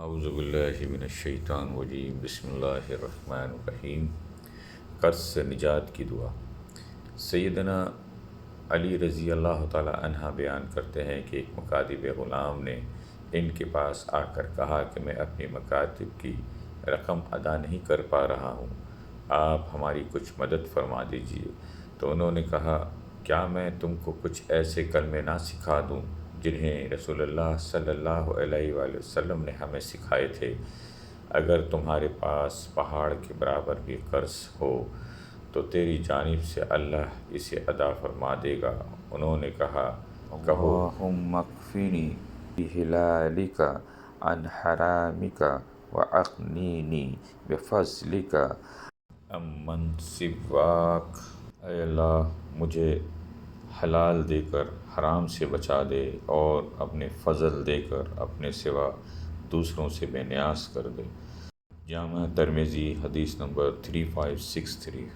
اعوذ باللہ من الشیطان الرجیم، بسم اللہ الرحمن الرحیم۔ قرض سے نجات کی دعا۔ سیدنا علی رضی اللہ تعالی عنہ بیان کرتے ہیں کہ ایک مکاتب غلام نے ان کے پاس آ کر کہا کہ میں اپنی مکاتب کی رقم ادا نہیں کر پا رہا ہوں، آپ ہماری کچھ مدد فرما دیجیے۔ تو انہوں نے کہا، کیا میں تم کو کچھ ایسے کلمے نہ سکھا دوں جنہیں رسول اللہ صلی اللہ علیہ وآلہ وسلم نے ہمیں سکھائے تھے؟ اگر تمہارے پاس پہاڑ کے برابر بھی قرض ہو تو تیری جانب سے اللہ اسے ادا فرما دے گا۔ انہوں نے کہا، کہو، اللہم اکفنی بحلالک عن حرامک واغنینی بفضلک امن سواک، اے اللہ مجھے حلال دے کر حرام سے بچا دے اور اپنے فضل دے کر اپنے سوا دوسروں سے بے نیاز کر دے۔ جامع ترمذی، حدیث نمبر 3563۔